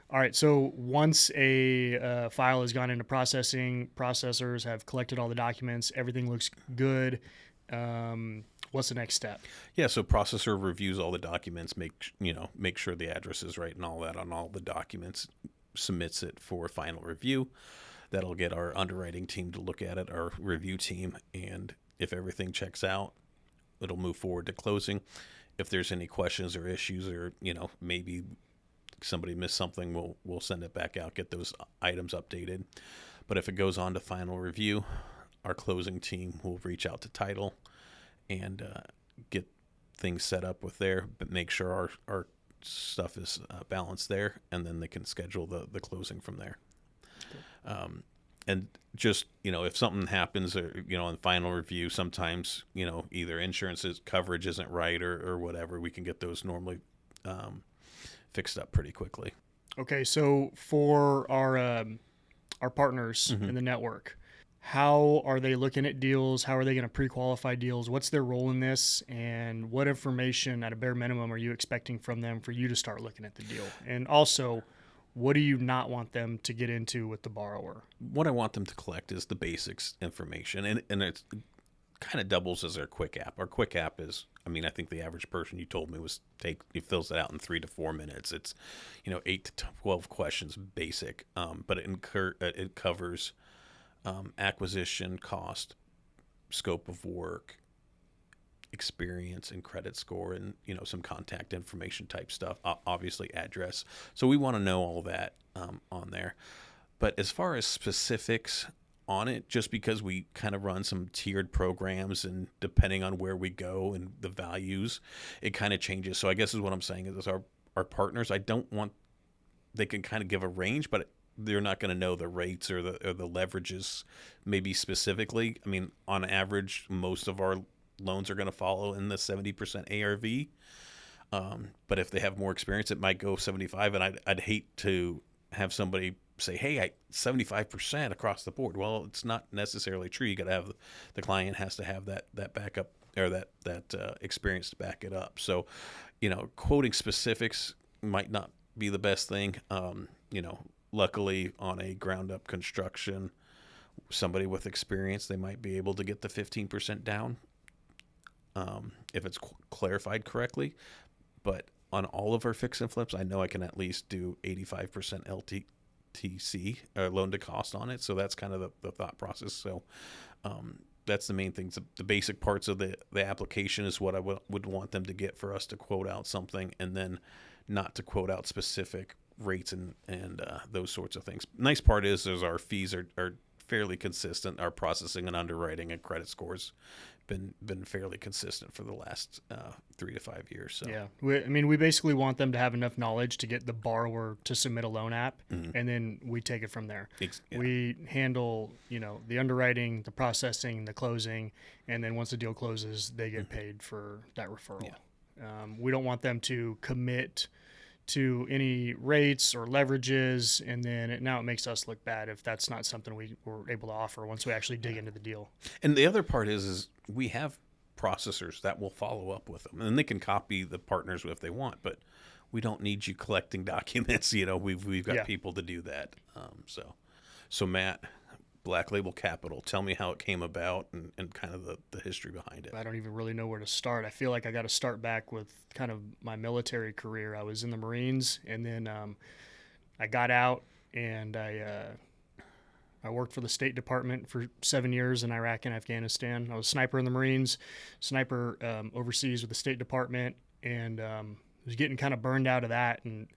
All right. So once a file has gone into processing, processors have collected all the documents, everything looks good. What's the next step? Yeah, so processor reviews all the documents, make sure the address is right and all that on all the documents, submits it for final review. That'll get our underwriting team to look at it, our review team, and if everything checks out, it'll move forward to closing. If there's any questions or issues, or maybe somebody missed something, we'll send it back out, get those items updated. But if it goes on to final review, our closing team will reach out to title and get things set up with there, but make sure our stuff is balanced there, and then they can schedule the closing from there. And just if something happens, or in final review, sometimes either insurance coverage isn't right, or whatever, we can get those normally fixed up pretty quickly. Okay. So for our partners Mm-hmm. in the network, how are they looking at deals? How are they going to pre-qualify deals? What's their role in this? And what information at a bare minimum are you expecting from them for you to start looking at the deal? And also, what do you not want them to get into with the borrower? What I want them to collect is the basics information, and it's kind of doubles as our quick app. Our quick app is, I think the average person you told me he fills it out in 3 to 4 minutes. It's 8 to 12 questions, basic, but it covers acquisition cost, scope of work, experience, and credit score, and some contact information type stuff. Obviously, address. So we want to know all that on there. But as far as specifics on it, just because we kind of run some tiered programs, and depending on where we go and the values, it kind of changes. So I guess is what I'm saying is our partners, I don't want, they can kind of give a range, but they're not going to know the rates or the leverages maybe specifically. On average, most of our loans are going to follow in the 70% ARV. But if they have more experience, it might go 75. And I'd hate to have somebody say, hey, 75% across the board. Well, it's not necessarily true. You got to have, the client has to have that backup, or that experience to back it up. So, quoting specifics might not be the best thing. Luckily on a ground up construction, somebody with experience, they might be able to get the 15% down if it's clarified correctly. But on all of our fix and flips, I know I can at least do 85% LTC, loan to cost on it. So that's kind of the thought process. So that's the main things. The basic parts of the application is what I would want them to get for us to quote out something, and then not to quote out specific rates and those sorts of things. Nice part is our fees are fairly consistent. Our processing and underwriting and credit scores been fairly consistent for the last 3 to 5 years. So Yeah, we basically want them to have enough knowledge to get the borrower to submit a loan app, mm-hmm. and then we take it from there. Yeah. We handle, the underwriting, the processing, the closing, and then once the deal closes, they get mm-hmm. paid for that referral. Yeah. We don't want them to commit to any rates or leverages, and then now it makes us look bad if that's not something we were able to offer once we actually dig into the deal. And the other part is we have processors that will follow up with them, and they can copy the partners if they want, but we don't need you collecting documents. We've got people to do that. So Matt, Black Label Capital, tell me how it came about, and kind of the history behind it. I don't even really know where to start. I feel like I got to start back with kind of my military career. I was in the Marines, and then I got out, and I worked for the State Department for 7 years in Iraq and Afghanistan. I was a sniper in the Marines, sniper overseas with the State Department, and was getting kind of burned out of that, and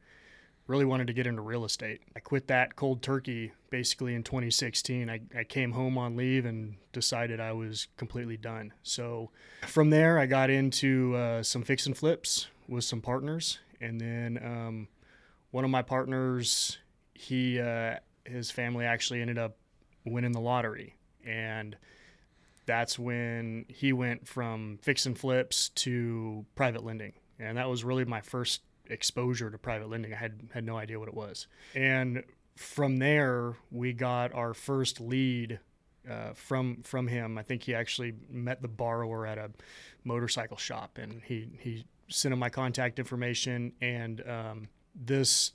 really wanted to get into real estate. I quit that cold turkey basically in 2016. I came home on leave and decided I was completely done. So from there, I got into some fix and flips with some partners. And then one of my partners, his family actually ended up winning the lottery. And that's when he went from fix and flips to private lending. And that was really my first exposure to private lending. I had no idea what it was. And from there, we got our first lead from him. I think he actually met the borrower at a motorcycle shop, and he sent him my contact information. And this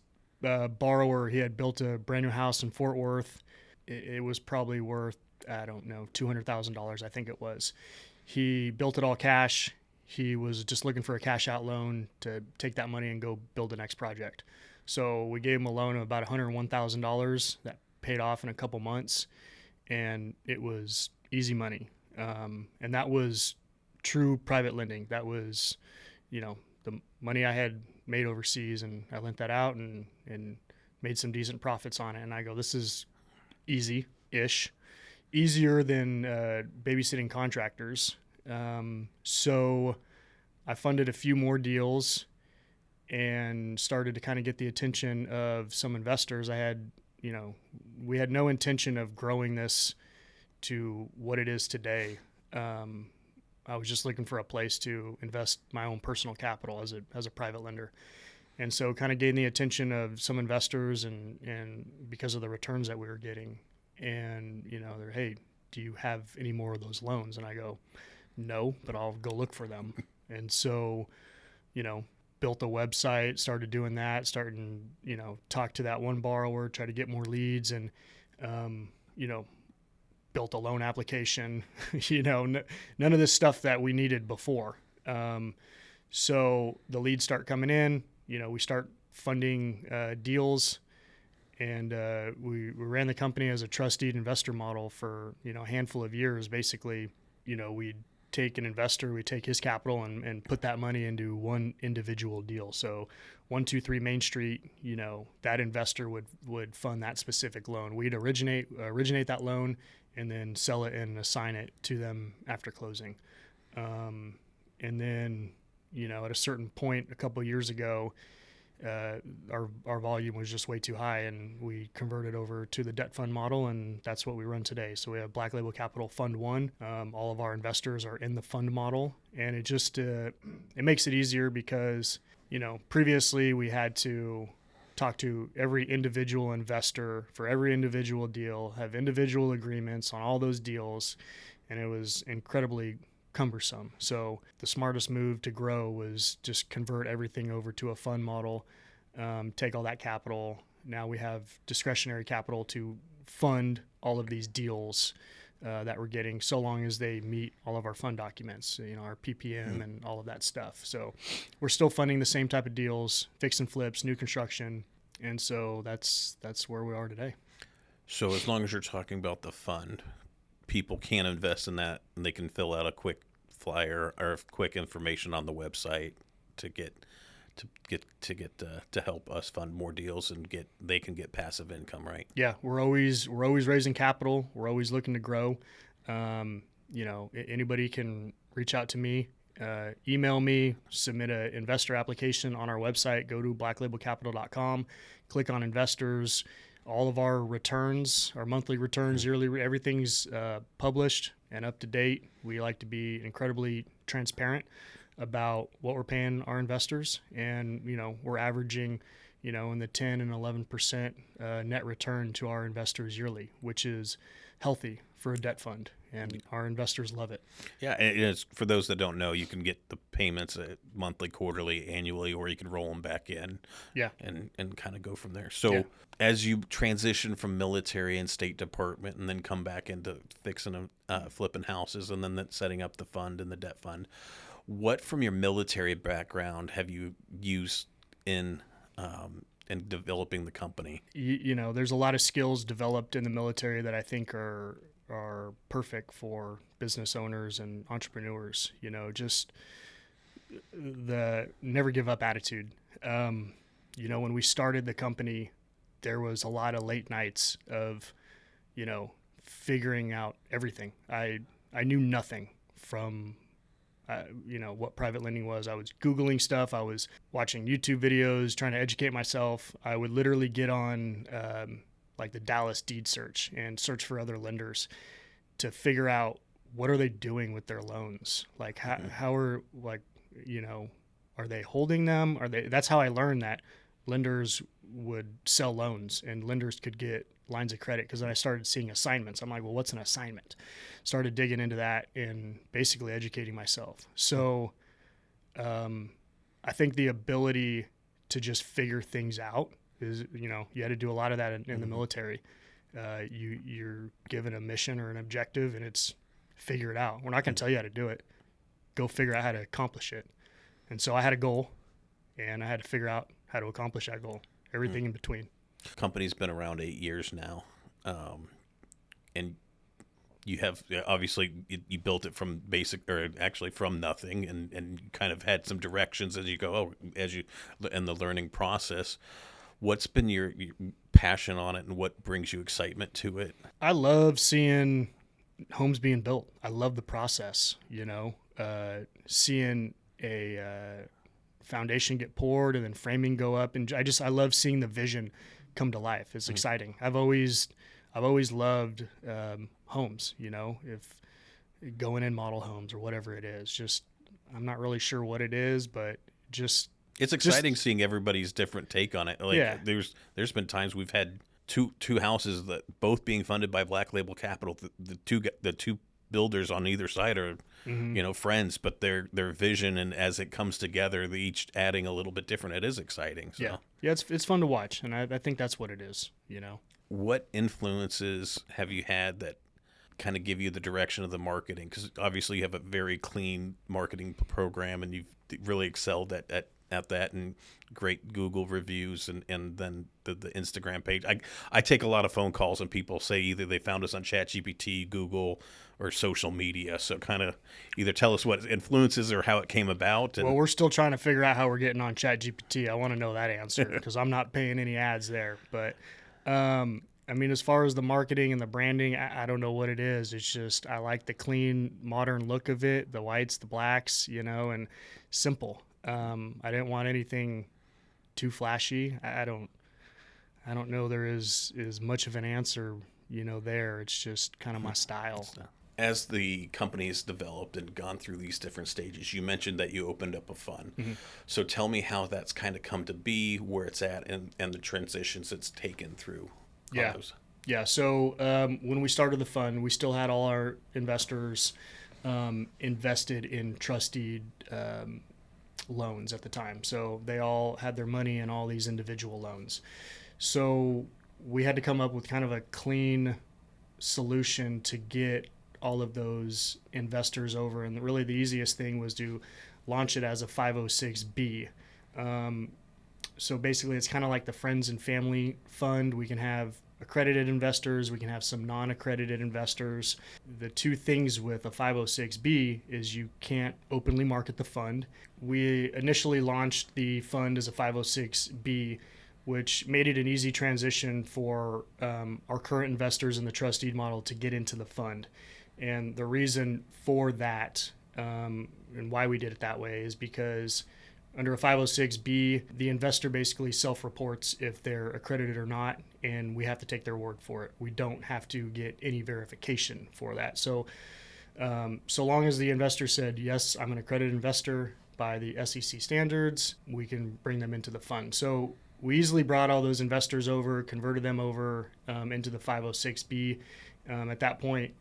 borrower, he had built a brand new house in Fort Worth. It was probably worth, I don't know, $200,000, I think it was. He built it all cash. He was just looking for a cash out loan to take that money and go build the next project. So we gave him a loan of about $101,000 that paid off in a couple months, and it was easy money. And that was true private lending. That was, the money I had made overseas, and I lent that out and made some decent profits on it. And I go, this is easy-ish, easier than babysitting contractors. So I funded a few more deals and started to kind of get the attention of some investors. We had no intention of growing this to what it is today. I was just looking for a place to invest my own personal capital as a private lender. And so kind of gained the attention of some investors and because of the returns that we were getting. And, they're, hey, do you have any more of those loans? And I go, no, but I'll go look for them. And so, built a website, started doing that, starting, talk to that one borrower, try to get more leads, and, built a loan application, none of this stuff that we needed before. So the leads start coming in, we start funding deals, and we ran the company as a trust deed investor model for, a handful of years. Basically, we'd take an investor, we take his capital and put that money into one individual deal. So 123 Main Street, that investor would fund that specific loan. We'd originate that loan and then sell it and assign it to them after closing. And then, at a certain point a couple of years ago, our volume was just way too high, and we converted over to the debt fund model, and that's what we run today. So we have Black Label Capital Fund 1. All of our investors are in the fund model, and it just it makes it easier because, previously we had to talk to every individual investor for every individual deal, have individual agreements on all those deals, and it was incredibly cumbersome. So the smartest move to grow was just convert everything over to a fund model, take all that capital. Now we have discretionary capital to fund all of these deals that we're getting, so long as they meet all of our fund documents, our PPM and all of that stuff. So we're still funding the same type of deals, fix and flips, new construction. And so that's where we are today. So as long as you're talking about the fund, people can invest in that, and they can fill out a quick flyer or quick information on the website to help us fund more deals and they can get passive income, right? Yeah, we're always raising capital. We're always looking to grow. Anybody can reach out to me, email me, submit an investor application on our website. Go to blacklabelcapital.com, click on investors. All of our returns, our monthly returns, yearly, everything's published and up to date. We like to be incredibly transparent about what we're paying our investors, and we're averaging in the 10 and 11% net return to our investors yearly, which is healthy for a debt fund, and our investors love it. Yeah, and it's, for those that don't know, you can get the payments monthly, quarterly, annually, or you can roll them back in. Yeah, and kind of go from there. So as you transition from military and State Department, and then come back into fixing flipping houses, and then setting up the fund and the debt fund, what from your military background have you used in developing the company? There's a lot of skills developed in the military that I think are perfect for business owners and entrepreneurs. Just the never give up attitude. When we started the company, there was a lot of late nights of, figuring out everything. I knew nothing from what private lending was. I was Googling stuff. I was watching YouTube videos, trying to educate myself. I would literally get on like the Dallas Deed Search and search for other lenders to figure out what are they doing with their loans. Like how are are they holding them? That's how I learned that lenders would sell loans and lenders could get lines of credit, because then I started seeing assignments. I'm like, well, what's an assignment? Started digging into that and basically educating myself. So I think the ability to just figure things out is, you had to do a lot of that in the military. You're given a mission or an objective, and it's figure it out. We're not going to tell you how to do it. Go figure out how to accomplish it. And so I had a goal, and I had to figure out how to accomplish that goal. Everything in between. Company's been around 8 years now, and you have obviously you built it from basic, or actually from nothing, and you kind of had some directions as you go, in the learning process. What's been your passion on it, and what brings you excitement to it? I love seeing homes being built. I love the process, seeing a foundation get poured and then framing go up, and I love seeing the vision come to life. It's exciting. I've always loved homes, if going in model homes or whatever it is. Just I'm not really sure what it is, but just it's exciting seeing everybody's different take on it. Like, yeah. There's been times we've had two houses that both being funded by Black Label Capital. The two builders on either side are friends, but their vision, and as it comes together, they each adding a little bit different. It is exciting. So. Yeah, it's fun to watch, and I think that's what it is. What influences have you had that kind of give you the direction of the marketing? Because obviously you have a very clean marketing program, and you've really excelled at that, and great Google reviews, and then the Instagram page. I take a lot of phone calls, and people say either they found us on ChatGPT, Google, or social media. So kind of either tell us what influences or how it came about. Well, we're still trying to figure out how we're getting on ChatGPT. I want to know that answer because I'm not paying any ads there. But as far as the marketing and the branding, I don't know what it is. It's just I like the clean, modern look of it, the whites, the blacks, and simple. I didn't want anything too flashy. I don't know there is much of an answer, there. It's just kind of my style. As the company has developed and gone through these different stages, you mentioned that you opened up a fund. Mm-hmm. So tell me how that's kind of come to be, where it's at, and the transitions it's taken through. Yeah. Yeah. So when we started the fund, we still had all our investors invested in trust deed loans at the time. So they all had their money in all these individual loans. So we had to come up with kind of a clean solution to get all of those investors over. And really the easiest thing was to launch it as a 506B. So basically it's kind of like the friends and family fund. We can have accredited investors, we can have some non-accredited investors. The two things with a 506B is you can't openly market the fund. We initially launched the fund as a 506B, which made it an easy transition for our current investors in the trust deed model to get into the fund. And the reason for that and why we did it that way is because under a 506B, the investor basically self-reports if they're accredited or not, and we have to take their word for it. We don't have to get any verification for that. So so long as the investor said, yes, I'm an accredited investor by the SEC standards, we can bring them into the fund. So we easily brought all those investors over, converted them over into the 506B at that point.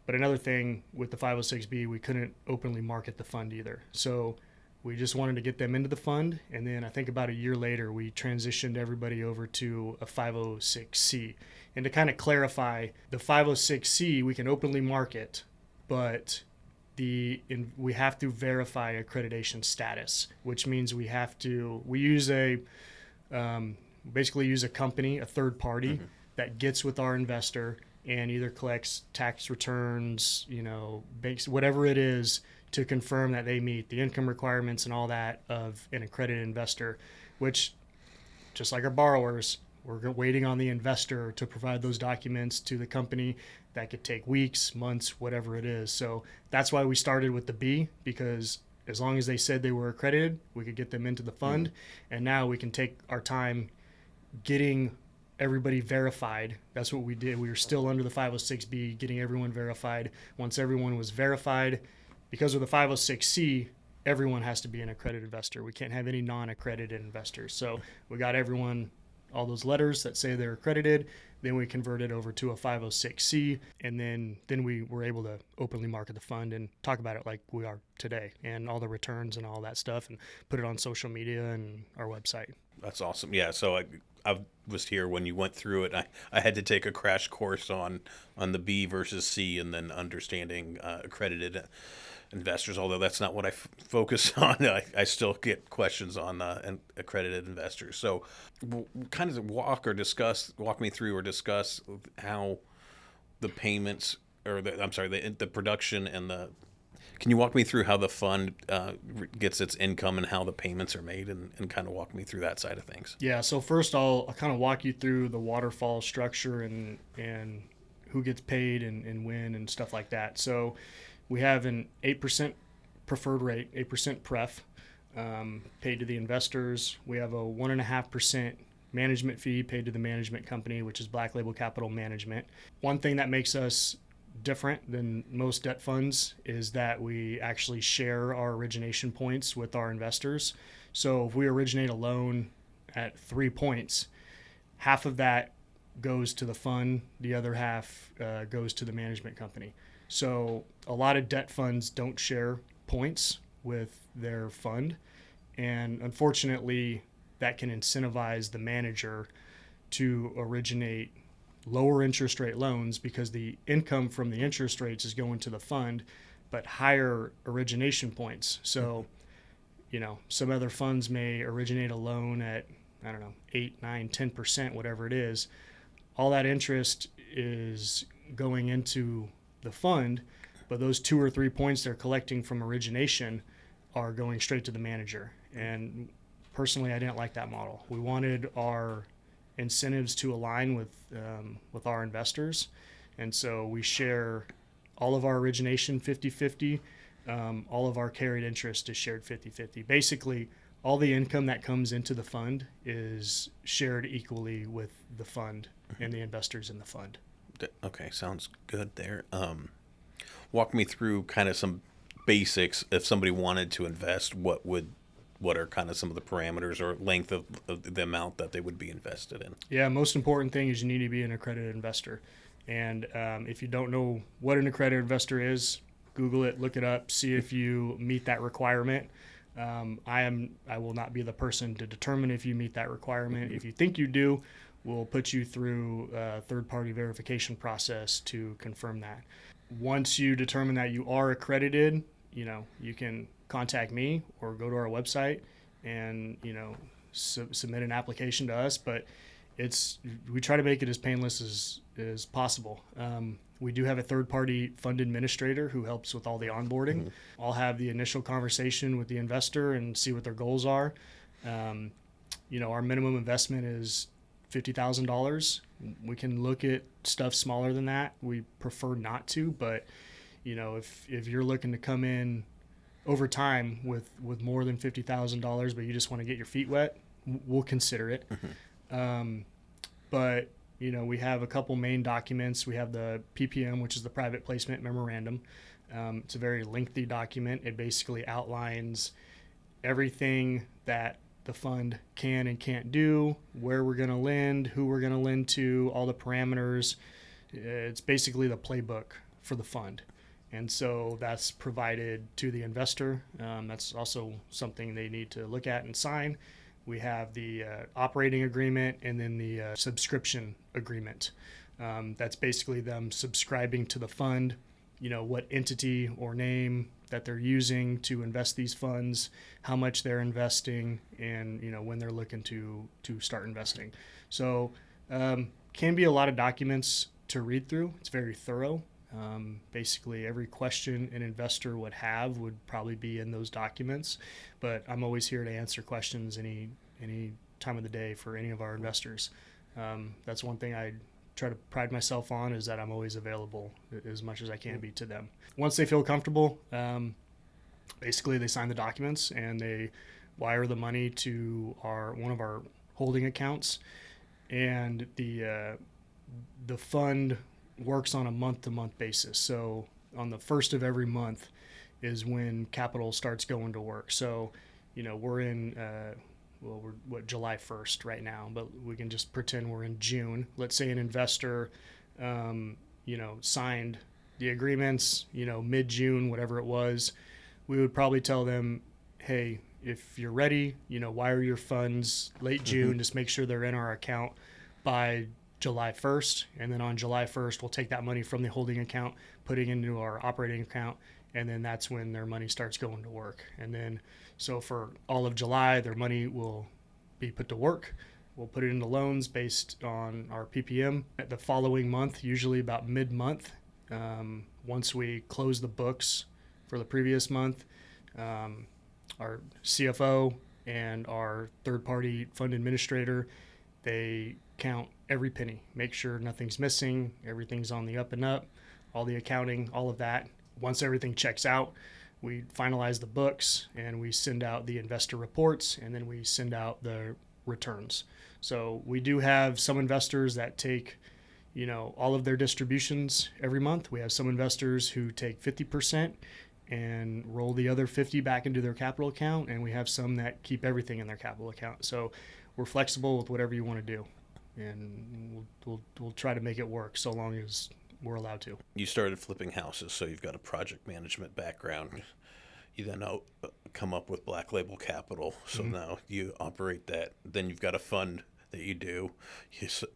But another thing with the 506B, we couldn't openly market the fund either. So we just wanted to get them into the fund, and then I think about a year later, we transitioned everybody over to a 506C. And to kind of clarify, the 506C we can openly market, but we have to verify accreditation status, which means we basically use a company, a third party, that gets with our investor and either collects tax returns, banks, whatever it is, to confirm that they meet the income requirements and all that of an accredited investor, which, just like our borrowers, we're waiting on the investor to provide those documents to the company. That could take weeks, months, whatever it is. So that's why we started with the B, because as long as they said they were accredited, we could get them into the fund. And now we can take our time getting everybody verified. That's what we did. We were still under the 506B, getting everyone verified. Once everyone was verified, because of the 506C, everyone has to be an accredited investor. We can't have any non-accredited investors. So we got everyone, all those letters that say they're accredited. Then we converted over to a 506C, and then we were able to openly market the fund and talk about it like we are today, and all the returns and all that stuff, and put it on social media and our website. That's awesome. Yeah, so I was here when you went through it. I had to take a crash course on the B versus C, and then understanding accredited investors. Although that's not what I focus on, I still get questions on accredited investors. So, kind of walk me through or discuss how the payments, or I'm sorry, the production and the. Can you walk me through how the fund gets its income and how the payments are made, and kind of walk me through that side of things? Yeah. So first, I'll kind of walk you through the waterfall structure and who gets paid and when and stuff like that. So we have an 8% preferred rate, 8% pref paid to the investors. We have a 1.5% management fee paid to the management company, which is Black Label Capital Management. One thing that makes us different than most debt funds is that we actually share our origination points with our investors. So if we originate a loan at 3 points, half of that goes to the fund, the other half goes to the management company. So a lot of debt funds don't share points with their fund, and unfortunately that can incentivize the manager to originate lower interest rate loans because the income from the interest rates is going to the fund, but higher origination points. So, some other funds may originate a loan at, I don't know, 8, 9, 10%, whatever it is. All that interest is going into the fund, but those 2 or 3 points they're collecting from origination are going straight to the manager. And personally, I didn't like that model. We wanted our incentives to align with our investors, and so we share all of our origination 50-50. All of our carried interest is shared 50-50. Basically, all the income that comes into the fund is shared equally with the fund and the investors in the fund. Okay, sounds good there. Walk me through kind of some basics. If somebody wanted to invest, what are kind of some of the parameters or length of the amount that they would be invested in? Yeah, most important thing is you need to be an accredited investor. And if you don't know what an accredited investor is, Google it, look it up, see if you meet that requirement. I will not be the person to determine if you meet that requirement. If you think you do, we'll put you through a third-party verification process to confirm that. Once you determine that you are accredited, you can contact me or go to our website and submit an application to us. But we try to make it as painless as possible. We do have a third-party fund administrator who helps with all the onboarding. Mm-hmm. I'll have the initial conversation with the investor and see what their goals are. Our minimum investment is $50,000. We can look at stuff smaller than that. We prefer not to, but if you're looking to come in over time with more than $50,000, but you just want to get your feet wet, we'll consider it. Mm-hmm. But we have a couple main documents. We have the PPM, which is the private placement memorandum. It's a very lengthy document. It basically outlines everything that the fund can and can't do, where we're going to lend, who we're going to lend to, all the parameters. It's basically the playbook for the fund. And so that's provided to the investor. That's also something they need to look at and sign. We have the operating agreement and then the subscription agreement. That's basically them subscribing to the fund, what entity or name that they're using to invest these funds, how much they're investing, and when they're looking to start investing. So can be a lot of documents to read through. It's very thorough. Basically every question an investor would have would probably be in those documents, but I'm always here to answer questions any time of the day for any of our investors. That's one thing I try to pride myself on, is that I'm always available as much as I can be to them. Once they feel comfortable, basically they sign the documents and they wire the money to one of our holding accounts, and the fund works on a month-to-month basis. So on the first of every month is when capital starts going to work. So, we're in, we're July 1st right now, but we can just pretend we're in June. Let's say an investor, signed the agreements, mid-June, whatever it was. We would probably tell them, hey, if you're ready, wire your funds late June. Just make sure they're in our account by July 1st. And then on July 1st, we'll take that money from the holding account, put it into our operating account. And then that's when their money starts going to work. And then, so for all of July, their money will be put to work. We'll put it into loans based on our PPM. At the following month, usually about mid-month, once we close the books for the previous month, our CFO and our third-party fund administrator, they count every penny, make sure nothing's missing, everything's on the up and up, all the accounting, all of that. Once everything checks out, we finalize the books and we send out the investor reports, and then we send out the returns. So we do have some investors that take, all of their distributions every month. We have some investors who take 50% and roll the other 50 back into their capital account, and we have some that keep everything in their capital account. So we're flexible with whatever you want to do, and we'll try to make it work so long as we're allowed to. You started flipping houses, so you've got a project management background. You then come up with Black Label Capital, so now you operate that. Then you've got a fund that you do,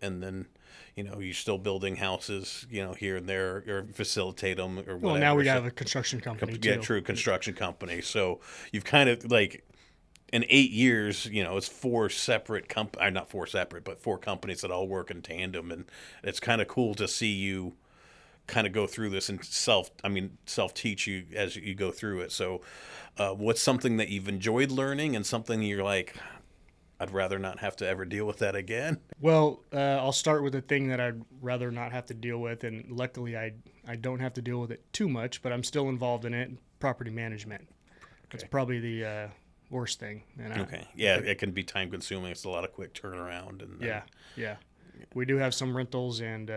and then you're still building houses, here and there, or facilitate them, or whatever. Well, now we have a construction company too. Yeah, true, construction company. So you've kind of in 8 years, it's four separate not four separate, but four companies that all work in tandem, and it's kind of cool to see you kind of go through this and self-teach you as you go through it. So what's something that you've enjoyed learning and something you're like, I'd rather not have to ever deal with that again? Well, I'll start with the thing that I'd rather not have to deal with, and luckily I don't have to deal with it too much, but I'm still involved in it, property management. It's probably the worst thing. And it can be time consuming. It's a lot of quick turnaround. And yeah. We do have some rentals, and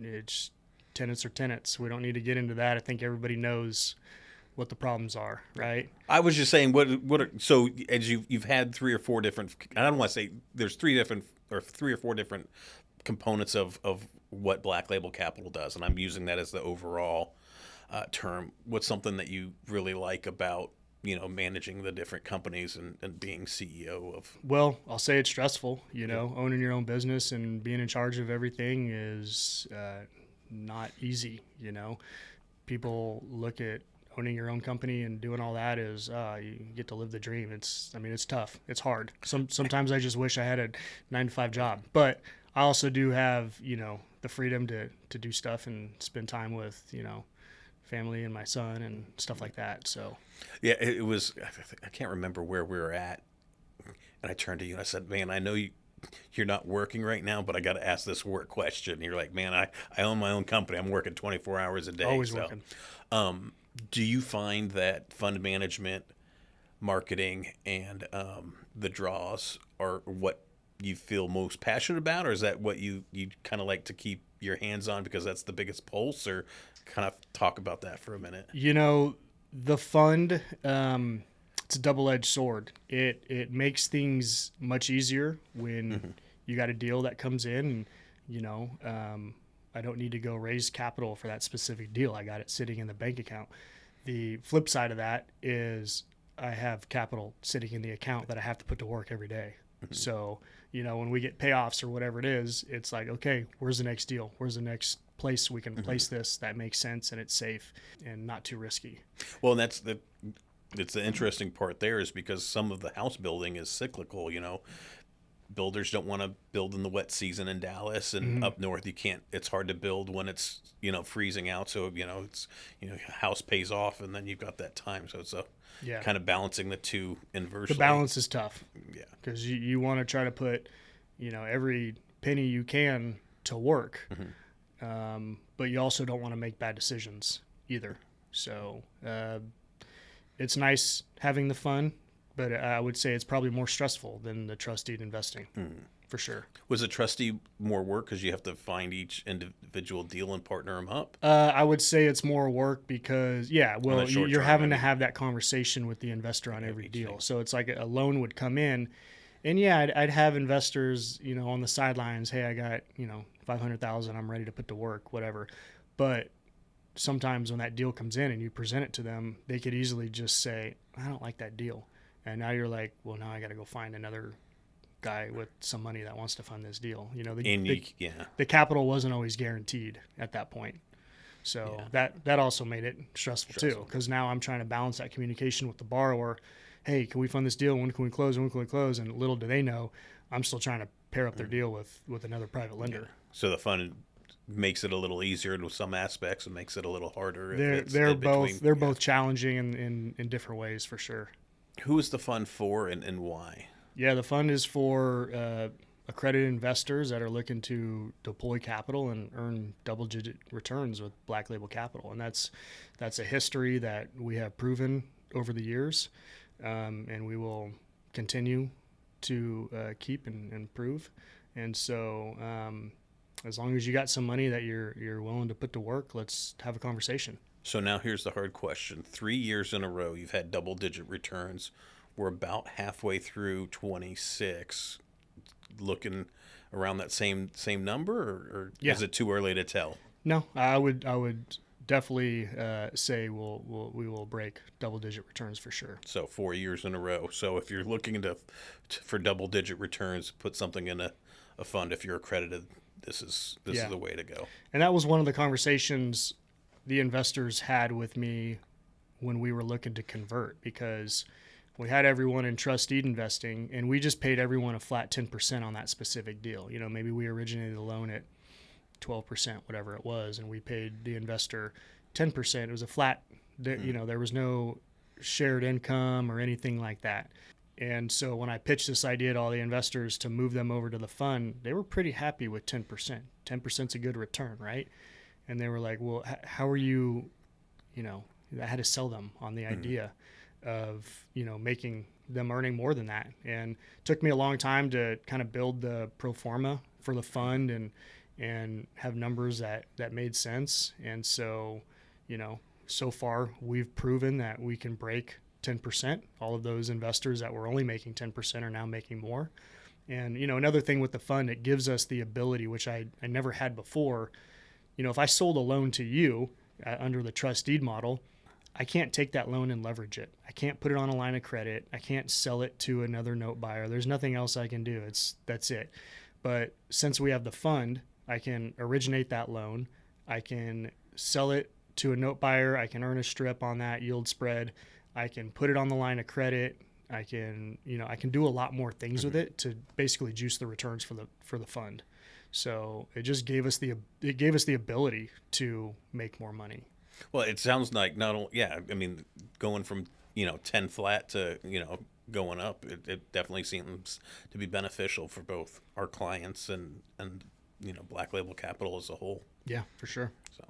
it's tenants are tenants. We don't need to get into that. I think everybody knows what the problems are, right? I was just saying, so as you've had 3 or 4 different, I don't want to say there's 3 or 4 different components of what Black Label Capital does, and I'm using that as the overall term. What's something that you really like about managing the different companies and being CEO of? Well, I'll say it's stressful. Owning your own business and being in charge of everything is not easy. People look at owning your own company and doing all that is you get to live the dream. It's tough. It's hard. Sometimes I just wish I had a 9-to-5 job, but I also do have the freedom to do stuff and spend time with family and my son and stuff like that. So yeah, it was, I can't remember where we were at, and I turned to you and I said, man, I know you're not working right now, but I got to ask this work question. And you're like, man, I own my own company. I'm working 24 hours a day. Always working. Do you find that fund management, marketing, and the draws are what you feel most passionate about, or is that what you kind of like to keep your hands on because that's the biggest pulse? Or kind of talk about that for a minute. The fund, it's a double-edged sword. It makes things much easier when you got a deal that comes in, and I don't need to go raise capital for that specific deal. I got it sitting in the bank account. The flip side of that is I have capital sitting in the account that I have to put to work every day. So, when we get payoffs or whatever it is, it's like, okay, where's the next deal? Where's the next place we can place this that makes sense and it's safe and not too risky? Well, and it's the interesting part there is because some of the house building is cyclical, builders don't want to build in the wet season in Dallas, and up north you can't. It's hard to build when it's freezing out. So it's house pays off, and then you've got that time. So it's kind of balancing the two inversely. The balance is tough. Yeah, because you want to try to put every penny you can to work, but you also don't want to make bad decisions either. So it's nice having the fun. But I would say it's probably more stressful than the trust deed investing, for sure. Was a trustee more work because you have to find each individual deal and partner them up? I would say it's more work because, you're having to have that conversation with the investor on every deal. So it's like a loan would come in, and I'd have investors, on the sidelines. Hey, I got $500,000. I'm ready to put to work, whatever. But sometimes when that deal comes in and you present it to them, they could easily just say, I don't like that deal. And now you're like, well, now I got to go find another guy with some money that wants to fund this deal. You know, the capital wasn't always guaranteed at that point. So that also made it stressful too, because now I'm trying to balance that communication with the borrower. Hey, can we fund this deal? When can we close? When can we close? And little do they know, I'm still trying to pair up their deal with another private lender. Yeah. So the fund makes it a little easier in some aspects and makes it a little harder. They're both challenging in different ways for sure. Who is the fund for and why? Yeah, the fund is for accredited investors that are looking to deploy capital and earn double-digit returns with Black Label Capital, and that's a history that we have proven over the years, and we will continue to keep and improve. And so, as long as you got some money that you're willing to put to work, let's have a conversation. So now here's the hard question: 3 years in a row, you've had double-digit returns. We're about halfway through 26. Looking around that same number, or is it too early to tell? No, I would definitely say we will break double-digit returns for sure. So 4 years in a row. So if you're looking for double-digit returns, put something in a fund. If you're accredited, this is the way to go. And that was one of the conversations the investors had with me when we were looking to convert, because we had everyone in trust deed investing, and we just paid everyone a flat 10% on that specific deal. You know, maybe we originated the loan at 12%, whatever it was, and we paid the investor 10%. It was a flat, you know, there was no shared income or anything like that. And so when I pitched this idea to all the investors to move them over to the fund, they were pretty happy with 10%. 10% is a good return, right? And they were like, well, how are you, you know, I had to sell them on the idea of, you know, making them earning more than that. And it took me a long time to kind of build the pro forma for the fund and have numbers that made sense. And so, you know, so far we've proven that we can break 10%. All of those investors that were only making 10% are now making more. And, you know, another thing with the fund, it gives us the ability, which I never had before. You know, if I sold a loan to you under the trust deed model, I can't take that loan and leverage it. I can't put it on a line of credit. I can't sell it to another note buyer. There's nothing else I can do. That's it. But since we have the fund, I can originate that loan. I can sell it to a note buyer. I can earn a strip on that yield spread. I can put it on the line of credit. I can do a lot more things with it to basically juice the returns for the fund. So it just gave us the ability to make more money. Well, it sounds like not only, I mean, going from, 10 flat to, going up, it definitely seems to be beneficial for both our clients and Black Label Capital as a whole. Yeah, for sure. So,